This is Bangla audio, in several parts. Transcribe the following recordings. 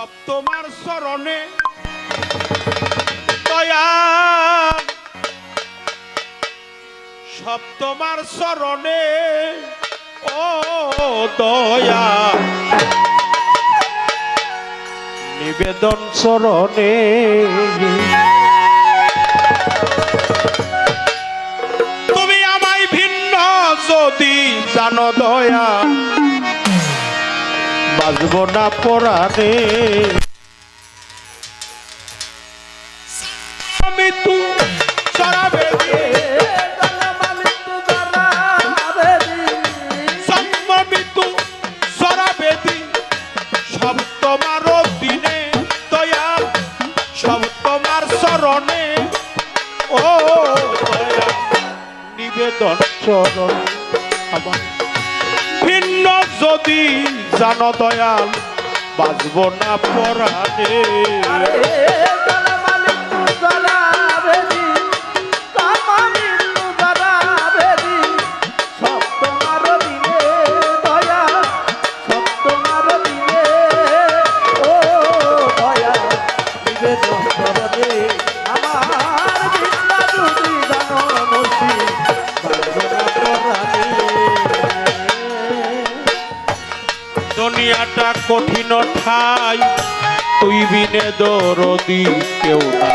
সব তোমার চরণে দয়াল, সব তোমার চরণে ও দয়াল, নিবেদন চরণে। তুমি আমায় ভিন্ন যদি জানো দয়াল, বাজব না পরাণে। মৃত্যু চড়াবে জন্ম মৃত্যু চড়াবে সব তোমার দিনে দয়াল, সব তোমার চরণে ও দয়াল, নিবেদন চরণ আমার। ভিন্ন যদি জানো দয়াল, বাজব না পরাণে। দুনিয়াটা কঠিন ঠাই, তুই বিনে দরদি কেউ না।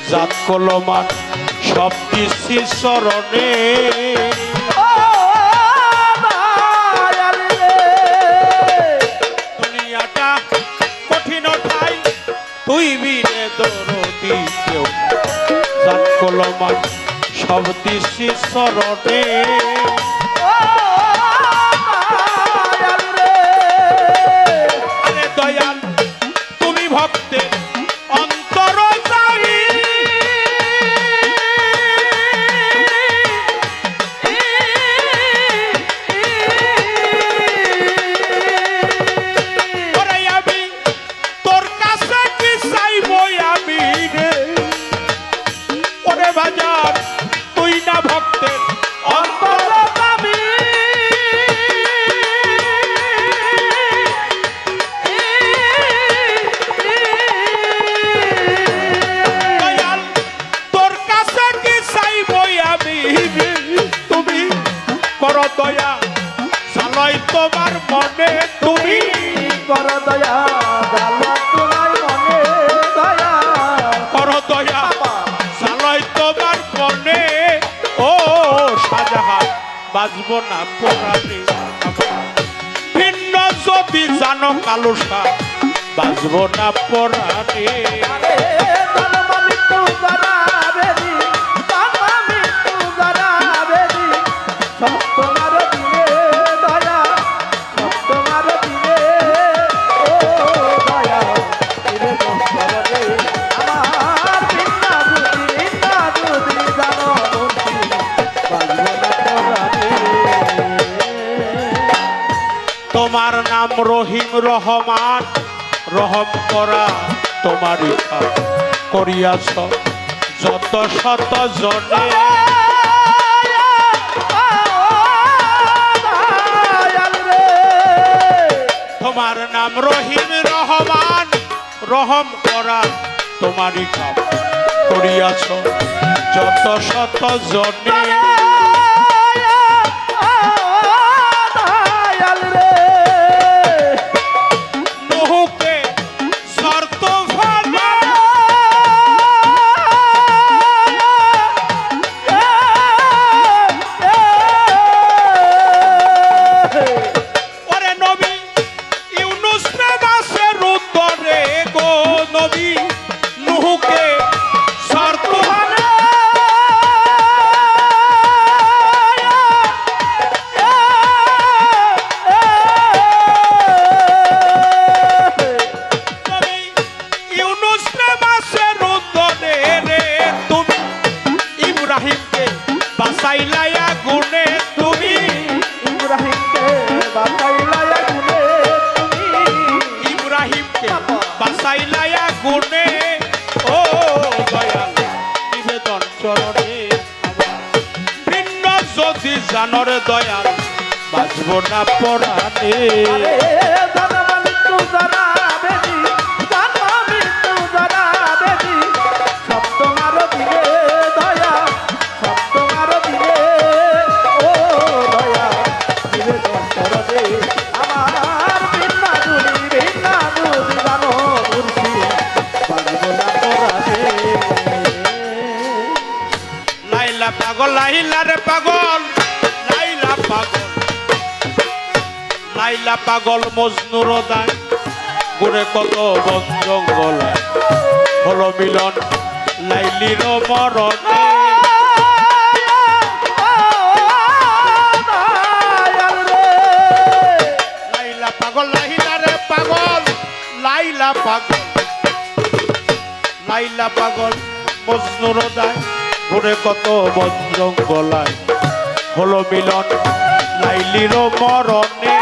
জাত কলমান সব দিচ্ছি চরণে। দুনিয়াটা কঠিন ঠাই, তুই বিনে দরদি কেউ না। জাত কলমান সব দিচ্ছি চরণে। দয়াল তুমি ভক্তে অন্তর যাই, ওরে আমি তোর কাছে কি চাইব আমি রে, ওরে বাজার তুই না ভক্তের অন্তর যাবি। করো দয়া জানাই তোমার মনে, তুমি করো দয়া জানাই তোমার মনে, দয়া করো দয়া জানাই তোমার মনে। ও শাহজাহান বাজব না পরাণে। ভিন্ন যদি জানো কালুসা, বাজব না পরাণে। তোমার নাম রহিম রহমান, রহম করা তোমারই কাজ করিয়াছ যত শত জনে। তোমার নাম রহিম রহমান, রহম করা তোমারই কাজ করিয়াছ যত শত জনে। বাঁচাইলায়া গুণে তুমি, ইব্রাহিমকে বাঁচাইলায়া গুণে তুমি, ইব্রাহিমকে বাঁচাইলায়া গুণে। ও দয়াল নিবেদন চরণে ভিন্ন যদি জানরে দয়াল, বাজব না পরাণে। যারা বেদি জন্ম মৃত্যু যারা বেদি সব তোমার দিলে দয়া সব তোমার দিলে ও দয়া দিলে দন্তরে আমার ভিন্না দুলি জানো মুর্শি পাগল না পরাবে লাইলা পাগল লাইলা রে পাগল লাইলা পাগল লাইলা পাগল মজনুর দায় গুণে কত বন জঙ্গলায় হলো মিলন লাইলির মরণে লাইলা পাগল লাইলা রে পাগল লাইলা পাগল লাইলা পাগল মজনুর দায় ঘুরে কত বন জঙ্গলায় হলো মিলন লাইলির মরণে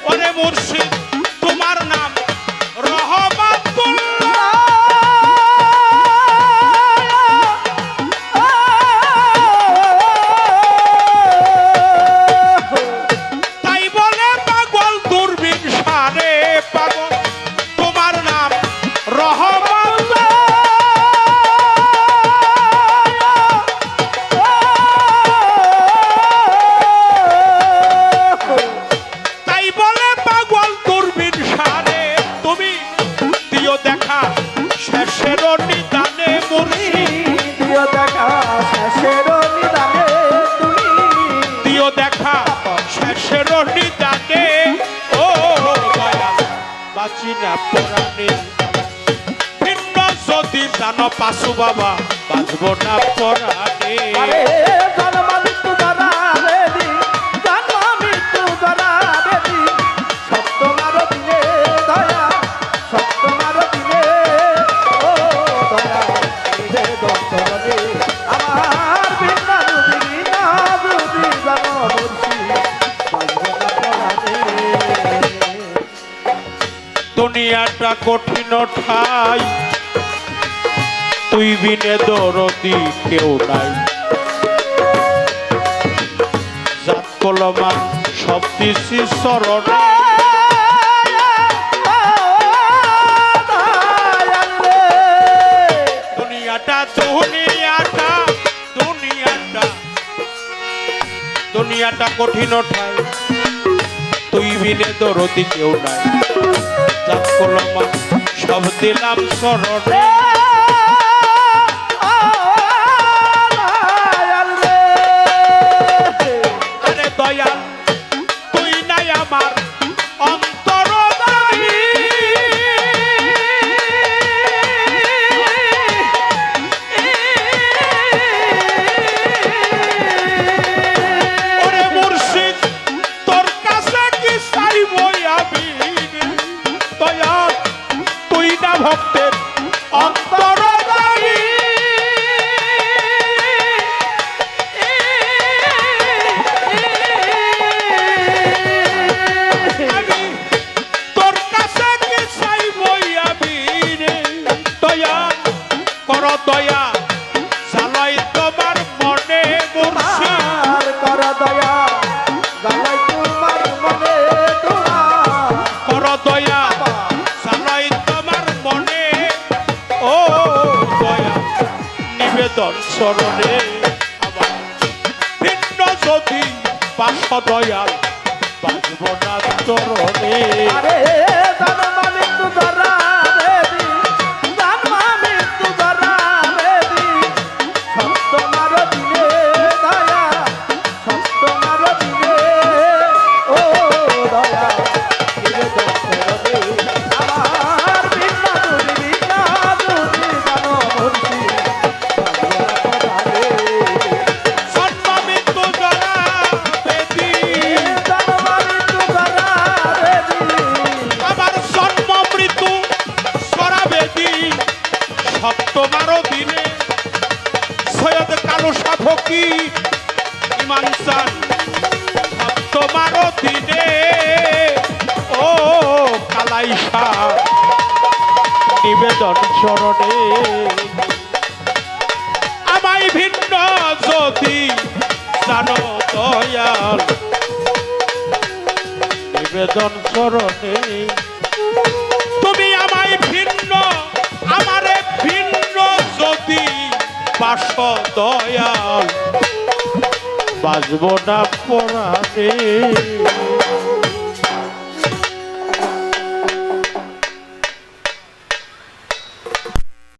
ওরে মুর্শিদ তোমার নাম রহমাতুল্লাহ তাই বলে পাগল দূরবীন সারে পাগল তোমার নাম রহমাতুল্লাহ তাই বলে পাগল দূরবীন সারে তুমি দিও দেখা শেষের নিদানে মুর্শিদ দিও দেখা শেষের নিদানে তুমি দিও দেখা শেষের নিদানে ও দয়াল বাঁচি না পরাণে ভিন্ন যদি জানো পাশু বাবা বাঁচব না পরাণে আরে জন্ম মৃত্যু যারা বেদি জন্ম মৃত্যু যারা বেদি সব তোমার দিলে দয়া সব তোমার দিলে ও দয়া দিলে দন্তরে আমার ভিন্না দুদি জানো মুর্শি বাজবো না পরাণে দুনিয়াটা কঠিন ঠাই তুই বিনে দরদি কেউ নাই জাত কলমা সব দিছি শরণে দুনিয়াটা দুনিয়াটা দুনিয়াটা দুনিয়াটা কঠিন ঠাই তুই বিনে দরদি কেউ নাই জাত কলমা সব দিলাম শরণে আরে দয়াল তুই নাই আমার অন্তর ওরে মুর্শিদ তোর কাছে কি চাইব আমি দয়াল তুই না ভক্তের অন্তর আমি তোর কাছে কি চাইব আমি রে দয়া কর দয়া চালাই তোমার মনে মুর্শিদ আর কর দয়া জালাই তোমার মনে তোমার কর দয়া চালাই তোমার মনে ও দয়া নিবেদন স্মরণে আমার ভিন্ন যদি পাশ দয়াল বাজব না চরণে আরে জন্ম মৃত্যু যারা বেদি জন্ম মৃত্যু যারা বেদি সব তোমার দিলে দয়া সব তোমার দিলে ও দয়া দিলে দন্তরে আমার ভিন্না দুদি জানো মুর্শি পাগল না পরাণে জন্ম মৃত্যু জরা বেদি জন্ম মৃত্যু যারা বেদি আমার জন্ম মৃত্যু সরা বেদি সব তোমারও দিনে সৈয়দ কালো সাধকি ইমান চান সব তোমারও দিনে ও কালাইশা নিবেদন চরণে আমায় ভিন্ন যদি জানো দয়াল নিবেদন চরণে তুমি আমায় ভিন্ন আমারে ভিন্ন যদি পাশ দয়াল বাজব না পরাণে